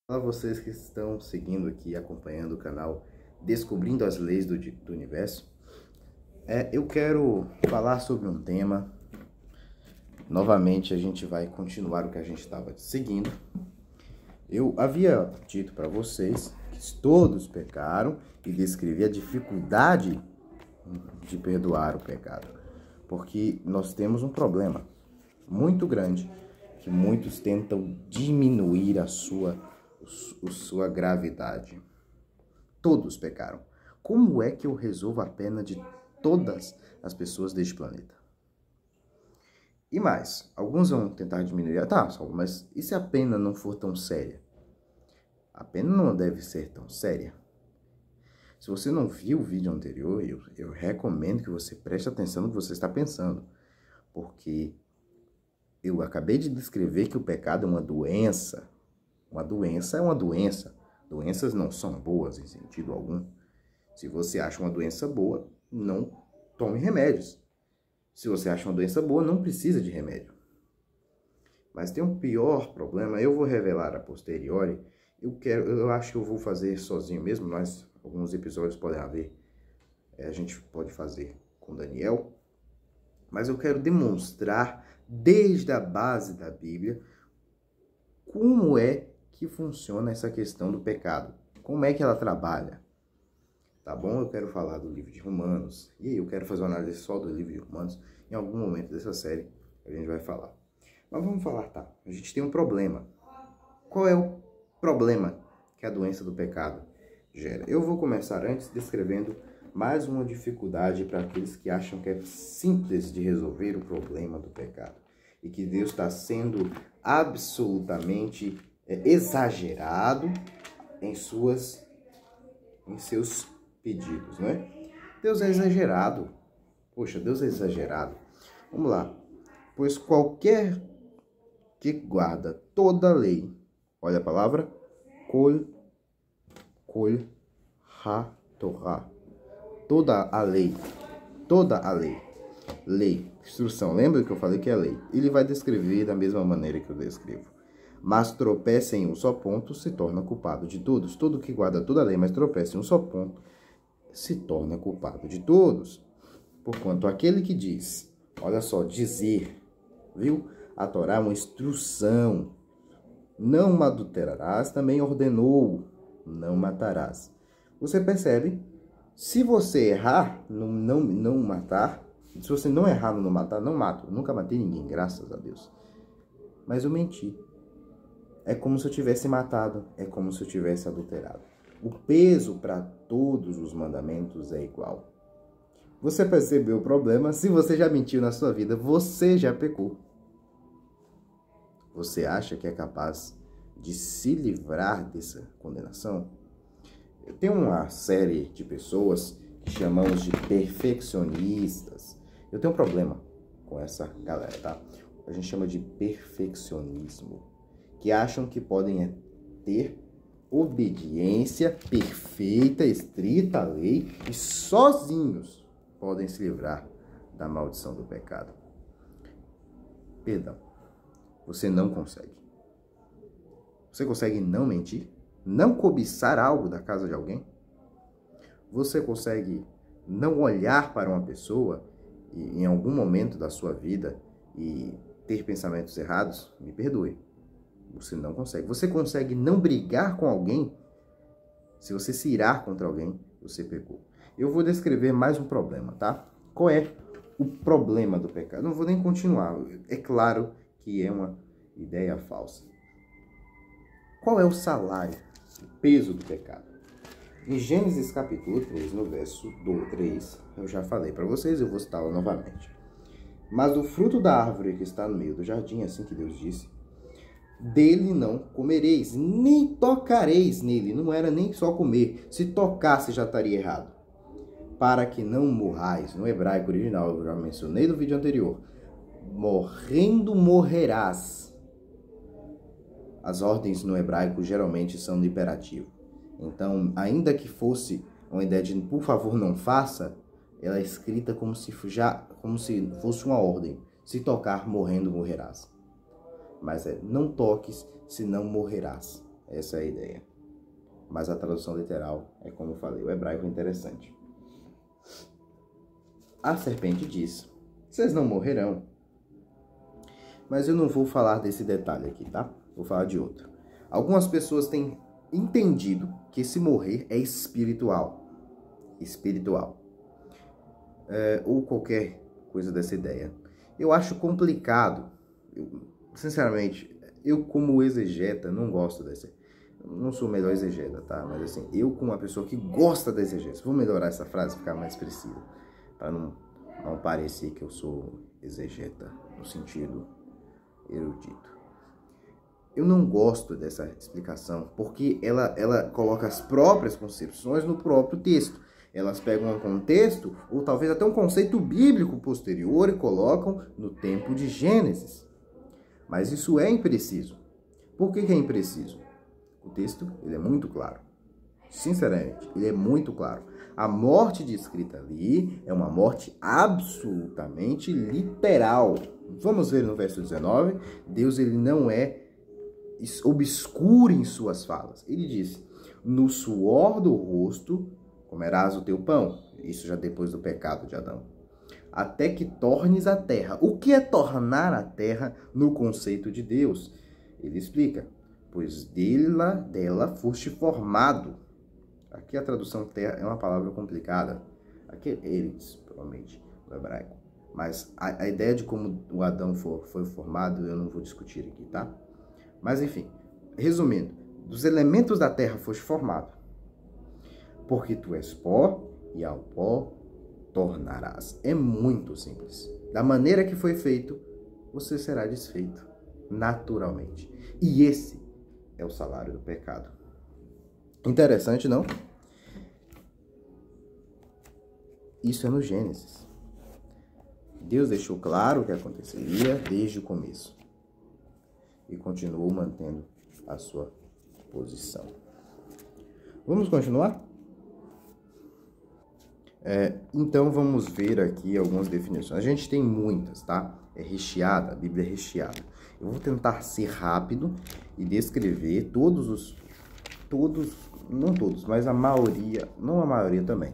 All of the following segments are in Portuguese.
Olá, vocês que estão seguindo aqui, acompanhando o canal Descobrindo as Leis do Universo. Eu quero falar sobre um tema. Novamente, a gente vai continuar o que a gente estava seguindo. Eu havia dito para vocês que todos pecaram e descrevi a dificuldade de perdoar o pecado. Porque nós temos um problema muito grande, que muitos tentam diminuir a sua gravidade. Todos pecaram. Como é que eu resolvo a pena de todas as pessoas deste planeta? E mais, alguns vão tentar diminuir. Tá, mas e se a pena não for tão séria? A pena não deve ser tão séria. Se você não viu o vídeo anterior, eu recomendo que você preste atenção no que você está pensando. Porque eu acabei de descrever que o pecado é uma doença. Uma doença é uma doença. Doenças não são boas em sentido algum. Se você acha uma doença boa, não tome remédios. Se você acha uma doença boa, não precisa de remédio. Mas tem um pior problema, eu vou revelar a posteriori. Eu acho que eu vou fazer sozinho mesmo, mas alguns episódios podem haver. A gente pode fazer com Daniel. Mas eu quero demonstrar, desde a base da Bíblia, como é que funciona essa questão do pecado. Como é que ela trabalha? Tá bom? Eu quero falar do livro de Romanos. E eu quero fazer uma análise só do livro de Romanos. Em algum momento dessa série a gente vai falar. Mas vamos falar, tá? A gente tem um problema. Qual é o problema que a doença do pecado gera? Eu vou começar antes descrevendo mais uma dificuldade para aqueles que acham que é simples de resolver o problema do pecado. E que Deus está sendo absolutamente exagerado em seus pedidos, não é? Deus é exagerado. Poxa, Deus é exagerado. Vamos lá. Pois qualquer que guarda toda a lei, olha a palavra, Torá. Toda a lei. Lei, instrução. Lembra que eu falei que é lei? Ele vai descrever da mesma maneira que eu descrevo. Mas tropeça em um só ponto, se torna culpado de todos. Todo que guarda toda a lei, mas tropeça em um só ponto, se torna culpado de todos. Porquanto aquele que diz, olha só, dizer, viu? A Torá é uma instrução. Não adulterarás, também ordenou, não matarás. Você percebe? Se você errar no não matar, se você não errar no não matar, não mato. Eu nunca matei ninguém, graças a Deus. Mas eu menti. É como se eu tivesse matado, é como se eu tivesse adulterado. O peso para todos os mandamentos é igual. Você percebeu o problema? Se você já mentiu na sua vida, você já pecou. Você acha que é capaz de se livrar dessa condenação? Tem uma série de pessoas que chamamos de perfeccionistas. Eu tenho um problema com essa galera, tá? A gente chama de perfeccionismo. Que acham que podem ter obediência perfeita, estrita à lei e sozinhos podem se livrar da maldição do pecado. Perdão, você não consegue. Você consegue não mentir? Não cobiçar algo da casa de alguém? Você consegue não olhar para uma pessoa em algum momento da sua vida e ter pensamentos errados? Me perdoe. Você não consegue. Você consegue não brigar com alguém? Se você se irar contra alguém, você pecou. Eu vou descrever mais um problema, tá? Qual é o problema do pecado? Não vou nem continuar. É claro que é uma ideia falsa. Qual é o salário, o peso do pecado? Em Gênesis capítulo 3, no verso 3, eu já falei para vocês, eu vou citá-lo novamente. Mas do fruto da árvore que está no meio do jardim, assim que Deus disse, dele não comereis, nem tocareis nele. Não era nem só comer. Se tocasse já estaria errado. Para que não morrais. No hebraico original, eu já mencionei no vídeo anterior. Morrendo morrerás. As ordens no hebraico geralmente são no imperativo. Então, ainda que fosse uma ideia de por favor não faça, ela é escrita como se fosse uma ordem. Se tocar, morrendo morrerás. Mas não toques, senão morrerás. Essa é a ideia. Mas a tradução literal é como eu falei, o hebraico é interessante. A serpente diz: vocês não morrerão. Mas eu não vou falar desse detalhe aqui, tá? Vou falar de outro. Algumas pessoas têm entendido que esse morrer é espiritual. Espiritual. Ou qualquer coisa dessa ideia. Eu acho complicado. Sinceramente, eu como exegeta não gosto dessa. Não sou o melhor exegeta, tá? Mas assim, eu como uma pessoa que gosta da exegese. Vou melhorar essa frase, ficar mais precisa. Para não parecer que eu sou exegeta no sentido erudito. Eu não gosto dessa explicação, porque ela coloca as próprias concepções no próprio texto. Elas pegam um contexto, ou talvez até um conceito bíblico posterior, e colocam no tempo de Gênesis. Mas isso é impreciso. Por que é impreciso? O texto ele é muito claro. Sinceramente, ele é muito claro. A morte descrita ali é uma morte absolutamente literal. Vamos ver no verso 19. Deus ele não é obscuro em suas falas. Ele diz: no suor do rosto comerás o teu pão. Isso já depois do pecado de Adão. Até que tornes a terra. O que é tornar a terra no conceito de Deus? Ele explica: pois dela foste formado. Aqui a tradução terra é uma palavra complicada. Aqui eles, provavelmente, no hebraico. Mas a ideia de como o Adão foi formado, eu não vou discutir aqui, tá? Mas enfim, resumindo, dos elementos da terra foste formado. Porque tu és pó e ao pó tornarás. É muito simples. Da maneira que foi feito, você será desfeito naturalmente. E esse é o salário do pecado. Interessante, não? Isso é no Gênesis. Deus deixou claro o que aconteceria desde o começo. E continuou mantendo a sua posição. Vamos continuar? Então vamos ver aqui algumas definições. A gente tem muitas, tá? É recheada, a Bíblia é recheada. Eu vou tentar ser rápido e descrever não todos, mas a maioria, não a maioria também.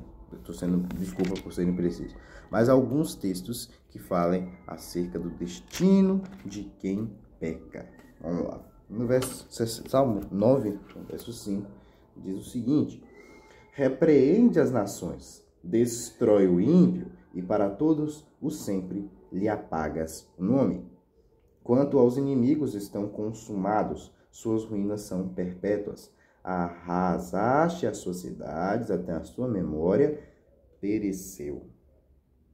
Desculpa por ser impreciso, mas alguns textos que falem acerca do destino de quem peca. Vamos lá. No Salmo 9, verso 5, diz o seguinte: repreende as nações, destrói o ímpio, e para todos o sempre lhe apagas o nome. Quanto aos inimigos estão consumados, suas ruínas são perpétuas. Arrasaste as suas cidades, até a sua memória pereceu.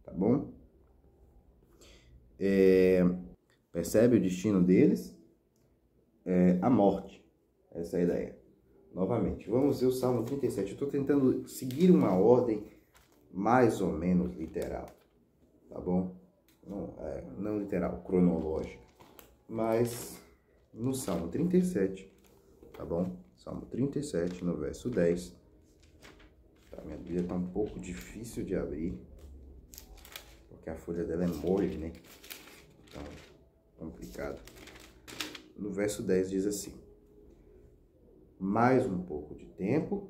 Tá bom? Percebe o destino deles? A morte. Essa é a ideia. Novamente, vamos ver o Salmo 37. Eu estou tentando seguir uma ordem mais ou menos literal. Tá bom? Não literal, cronológica. Mas no Salmo 37, tá bom? Salmo 37, no verso 10. Tá, minha Bíblia tá um pouco difícil de abrir, porque a folha dela é mole, né? Então, complicado. No verso 10 diz assim: mais um pouco de tempo,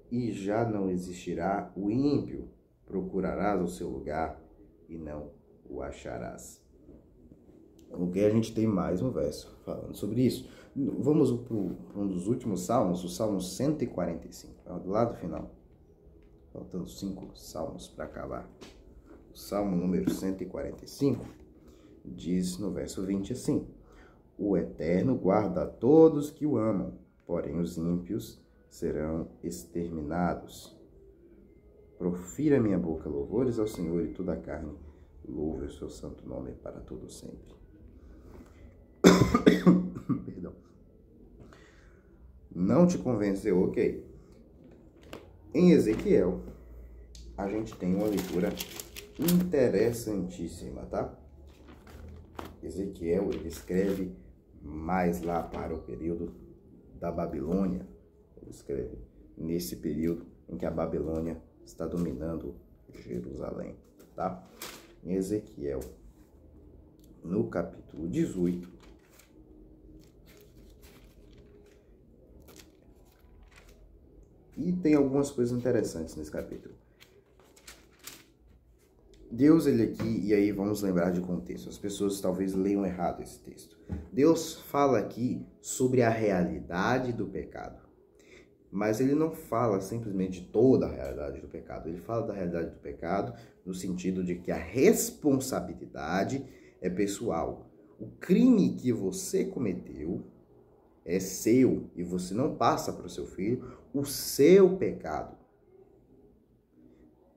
e já não existirá o ímpio. Procurarás o seu lugar e não o acharás. Ok, a gente tem mais um verso falando sobre isso. Vamos para um dos últimos salmos, o Salmo 145, do lado final. Faltando 5 salmos para acabar. O Salmo número 145 diz no verso 20 assim: o Eterno guarda a todos que o amam, porém os ímpios serão exterminados. Profira minha boca louvores ao Senhor, e toda a carne louve o seu santo nome para todo sempre. Perdão. Não te convenceu? Ok. Em Ezequiel, a gente tem uma leitura interessantíssima, tá? Ezequiel, ele escreve mais lá para o período da Babilônia. Ele escreve nesse período em que a Babilônia está dominando Jerusalém, tá? Em Ezequiel, no capítulo 18, E tem algumas coisas interessantes nesse capítulo. Deus, ele aqui, e aí vamos lembrar de contexto. As pessoas talvez leiam errado esse texto. Deus fala aqui sobre a realidade do pecado. Mas ele não fala simplesmente de toda a realidade do pecado. Ele fala da realidade do pecado no sentido de que a responsabilidade é pessoal. O crime que você cometeu é seu e você não passa para o seu filho o seu pecado.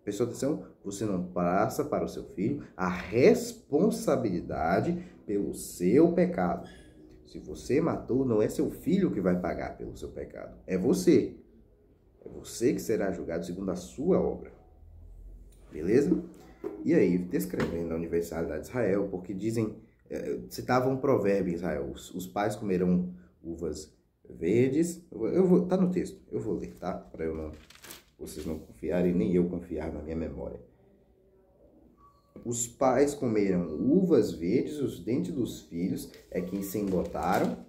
Prestou atenção? Você não passa para o seu filho a responsabilidade pelo seu pecado. Se você matou, não é seu filho que vai pagar pelo seu pecado. É você. É você que será julgado segundo a sua obra. Beleza? E aí, descrevendo a universalidade de Israel, porque dizem, citavam um provérbio em Israel, os pais comerão uvas verdes. Tá no texto, eu vou ler, tá? Para vocês não confiarem, nem eu confiar na minha memória. Os pais comeram uvas verdes, os dentes dos filhos é quem se embotaram.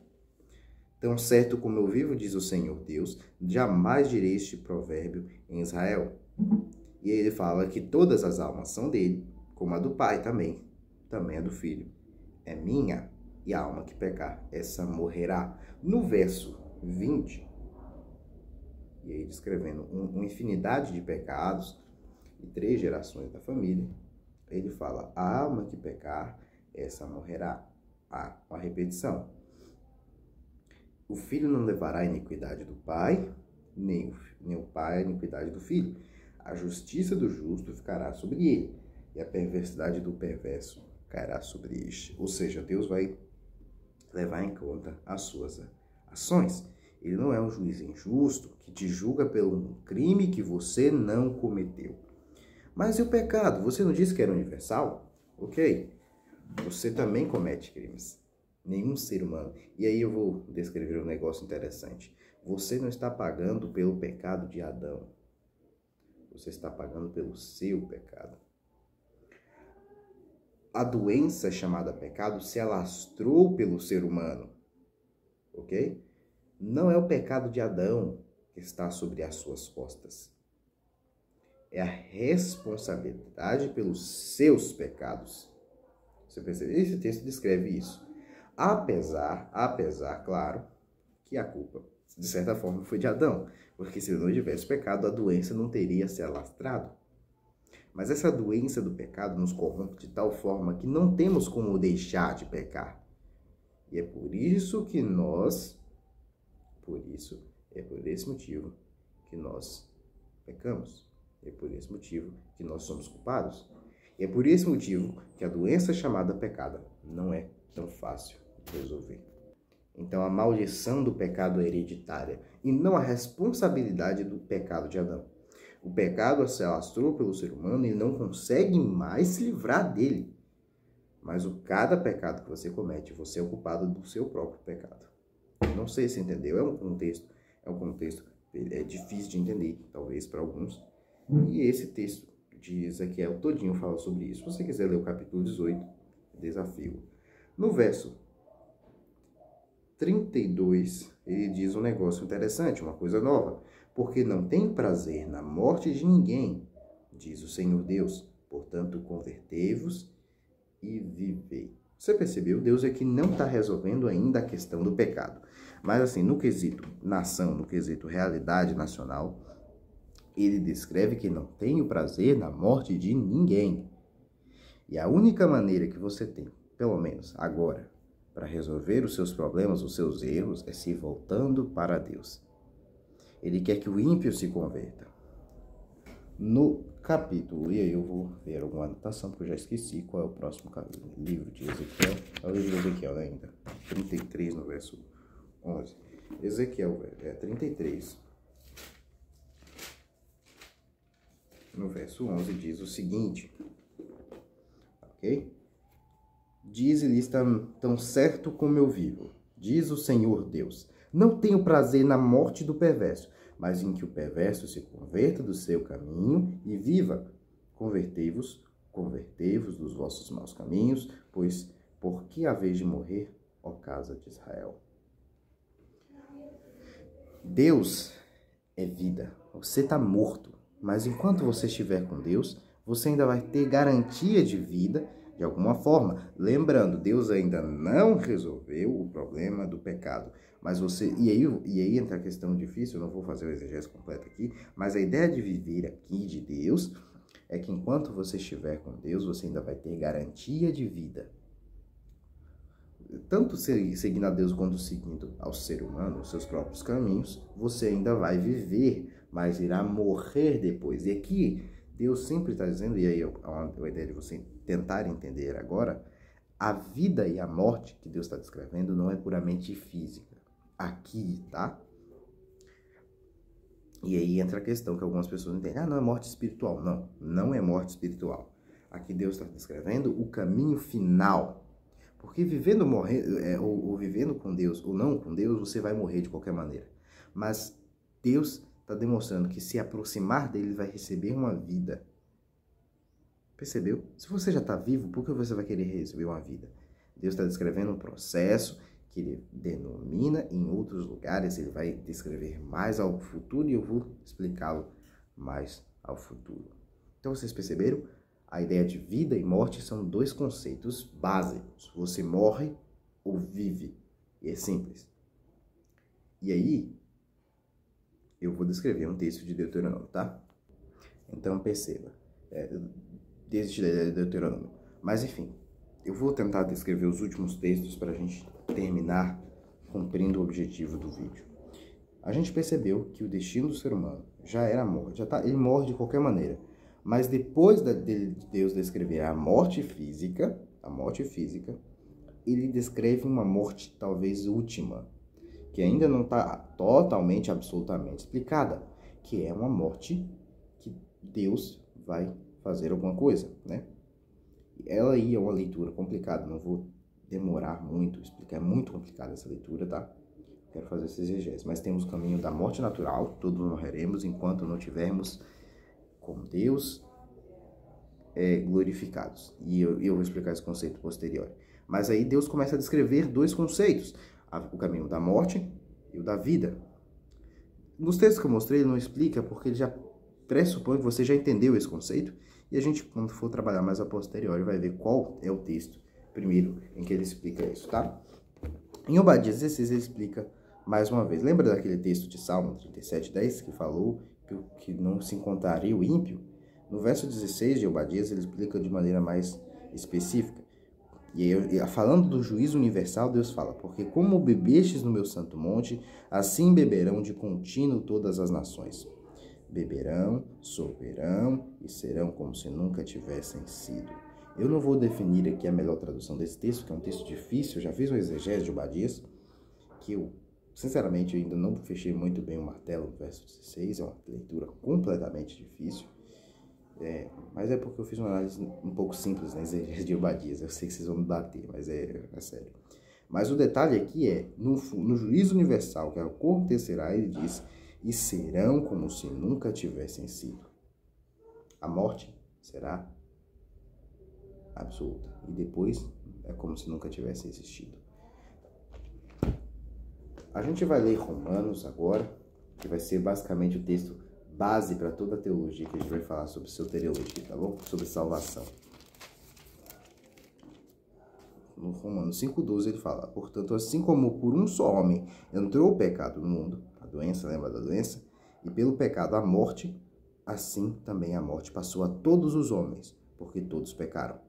Tão certo como eu vivo, diz o Senhor Deus, jamais direi este provérbio em Israel. E ele fala que todas as almas são dele, como a do pai também é do filho. É minha, e a alma que pecar, essa morrerá. No verso 20, e aí descrevendo uma infinidade de pecados e 3 gerações da família, ele fala, a alma que pecar, essa morrerá. Uma repetição. O filho não levará a iniquidade do pai, nem o pai a iniquidade do filho. A justiça do justo ficará sobre ele, e a perversidade do perverso cairá sobre este. Ou seja, Deus vai levar em conta as suas ações. Ele não é um juiz injusto que te julga pelo crime que você não cometeu. Mas e o pecado? Você não disse que era universal? Ok. Você também comete crimes. Nenhum ser humano. E aí eu vou descrever um negócio interessante. Você não está pagando pelo pecado de Adão. Você está pagando pelo seu pecado. A doença chamada pecado se alastrou pelo ser humano. Ok? Não é o pecado de Adão que está sobre as suas costas. É a responsabilidade pelos seus pecados. Você percebe? Esse texto descreve isso. Apesar, claro, que a culpa, de certa forma, foi de Adão. Porque se não tivesse pecado, a doença não teria se alastrado. Mas essa doença do pecado nos corrompe de tal forma que não temos como deixar de pecar. E é por isso que é por esse motivo que nós pecamos. É por esse motivo que nós somos culpados. E é por esse motivo que a doença chamada pecado não é tão fácil de resolver. Então a maldição do pecado é hereditária e não a responsabilidade do pecado de Adão. O pecado se alastrou pelo ser humano e não consegue mais se livrar dele. Mas cada pecado que você comete, você é o culpado do seu próprio pecado. Não sei se entendeu, é um contexto difícil de entender, talvez para alguns. E esse texto de Ezequiel todinho fala sobre isso. Se você quiser ler o capítulo 18, desafio. No verso 32, ele diz um negócio interessante, uma coisa nova. Porque não tem prazer na morte de ninguém, diz o Senhor Deus. Portanto, convertei-vos e vivei. Você percebeu? Deus aqui não está resolvendo ainda a questão do pecado. Mas assim, no quesito nação, no quesito realidade nacional, ele descreve que não tem o prazer na morte de ninguém. E a única maneira que você tem, pelo menos agora, para resolver os seus problemas, os seus erros, é se voltando para Deus. Ele quer que o ímpio se converta. No capítulo, e aí eu vou ver alguma anotação, porque eu já esqueci qual é o próximo livro de Ezequiel. É o livro de Ezequiel, né, ainda. 33 no verso 11. Ezequiel, 33. No verso 11 diz o seguinte. Ok? Diz-lhes tão certo como eu vivo, diz o Senhor Deus. Não tenho prazer na morte do perverso, mas em que o perverso se converta do seu caminho e viva. Convertei-vos dos vossos maus caminhos, pois por que haveis de morrer, ó casa de Israel? Deus é vida. Você está morto, mas enquanto você estiver com Deus, você ainda vai ter garantia de vida de alguma forma. Lembrando, Deus ainda não resolveu o problema do pecado. Mas você. E aí entra a questão difícil, eu não vou fazer o exegese completo aqui, mas a ideia de viver aqui de Deus é que enquanto você estiver com Deus, você ainda vai ter garantia de vida. Tanto seguindo a Deus quanto seguindo ao ser humano, os seus próprios caminhos, você ainda vai viver, mas irá morrer depois. E aqui, Deus sempre está dizendo, e aí a ideia de você tentar entender agora, a vida e a morte que Deus está descrevendo não é puramente física. Aqui, tá? E aí entra a questão que algumas pessoas entendem, não é morte espiritual. Não, não é morte espiritual. Aqui Deus está descrevendo o caminho final. Porque vivendo ou vivendo com Deus ou não com Deus, você vai morrer de qualquer maneira. Mas Deus está demonstrando que se aproximar dele vai receber uma vida. Percebeu? Se você já está vivo, por que você vai querer receber uma vida? Deus está descrevendo um processo que ele denomina em outros lugares, ele vai descrever mais ao futuro e eu vou explicá-lo mais ao futuro. Então vocês perceberam? A ideia de vida e morte são dois conceitos básicos. Você morre ou vive. E é simples. E aí, eu vou descrever um texto de Deuteronômio, tá? Então perceba. Desde Deuteronômio. Mas enfim, eu vou tentar descrever os últimos textos para a gente terminar cumprindo o objetivo do vídeo. A gente percebeu que o destino do ser humano já era a morte. Ele morre de qualquer maneira. Mas depois de Deus descrever a morte física, ele descreve uma morte talvez última, que ainda não está totalmente, absolutamente explicada, que é uma morte que Deus vai fazer alguma coisa, né? Ela aí é uma leitura complicada, não vou demorar muito, explicar, é muito complicada essa leitura, tá? Quero fazer esse exegese, mas temos o caminho da morte natural, todos morreremos enquanto não tivermos com Deus glorificados. E eu vou explicar esse conceito posterior. Mas aí Deus começa a descrever dois conceitos, o caminho da morte e o da vida. Nos textos que eu mostrei, ele não explica, porque ele já pressupõe que você já entendeu esse conceito, e a gente, quando for trabalhar mais a posteriori, vai ver qual é o texto, primeiro, em que ele explica isso, tá? Em Obadias 16, ele explica mais uma vez. Lembra daquele texto de Salmo 37:10, que falou que não se encontraria o ímpio? No verso 16 de Obadias, ele explica de maneira mais específica. E falando do juízo universal, Deus fala, porque como bebestes no meu santo monte, assim beberão de contínuo todas as nações. Beberão, sorverão e serão como se nunca tivessem sido. Eu não vou definir aqui a melhor tradução desse texto, que é um texto difícil, eu já fiz um exegese de Obadias, que eu, sinceramente, ainda não fechei muito bem o martelo no verso 16, é uma leitura completamente difícil, mas é porque eu fiz uma análise um pouco simples na exegese de Obadias, eu sei que vocês vão me bater, mas é sério. Mas o detalhe aqui no juízo universal que acontecerá, ele diz, e serão como se nunca tivessem sido. A morte será absoluta. E depois é como se nunca tivesse existido. A gente vai ler Romanos agora, que vai ser basicamente o texto base para toda a teologia que a gente vai falar sobre soteriologia, tá bom? Sobre salvação. No Romanos 5:12 ele fala, portanto, assim como por um só homem entrou o pecado no mundo, a doença, lembra da doença? E pelo pecado a morte, assim também a morte passou a todos os homens, porque todos pecaram.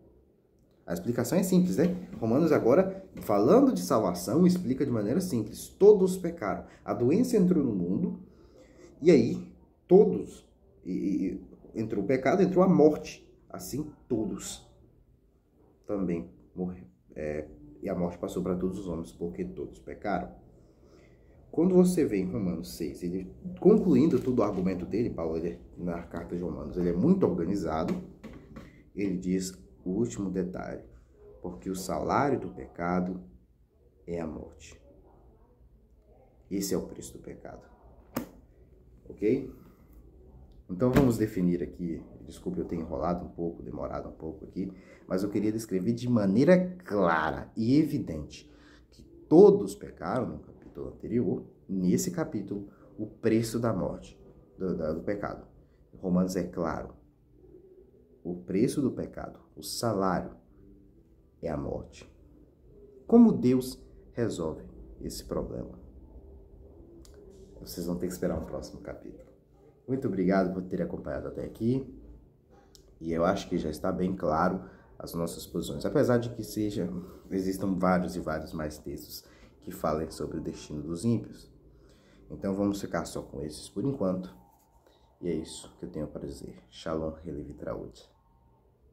A explicação é simples, né? Romanos agora, falando de salvação, explica de maneira simples. Todos pecaram. A doença entrou no mundo, e aí todos, entrou o pecado, entrou a morte. Assim todos também morreram. E a morte passou para todos os homens, porque todos pecaram. Quando você vê em Romanos 6, ele concluindo todo o argumento dele, Paulo, na carta de Romanos, ele é muito organizado, ele diz o último detalhe, porque o salário do pecado é a morte. Esse é o preço do pecado. Ok? Então vamos definir aqui, desculpe eu ter enrolado um pouco, demorado um pouco aqui, mas eu queria descrever de maneira clara e evidente que todos pecaram no capítulo anterior. Nesse capítulo, o preço da morte, do pecado. Romanos é claro. O preço do pecado, o salário, é a morte. Como Deus resolve esse problema? Vocês vão ter que esperar um próximo capítulo. Muito obrigado por ter acompanhado até aqui. E eu acho que já está bem claro as nossas posições. Apesar de que existam vários e vários mais textos que falem sobre o destino dos ímpios. Então vamos ficar só com esses por enquanto. E é isso que eu tenho para dizer. Shalom, Relevi Traúde.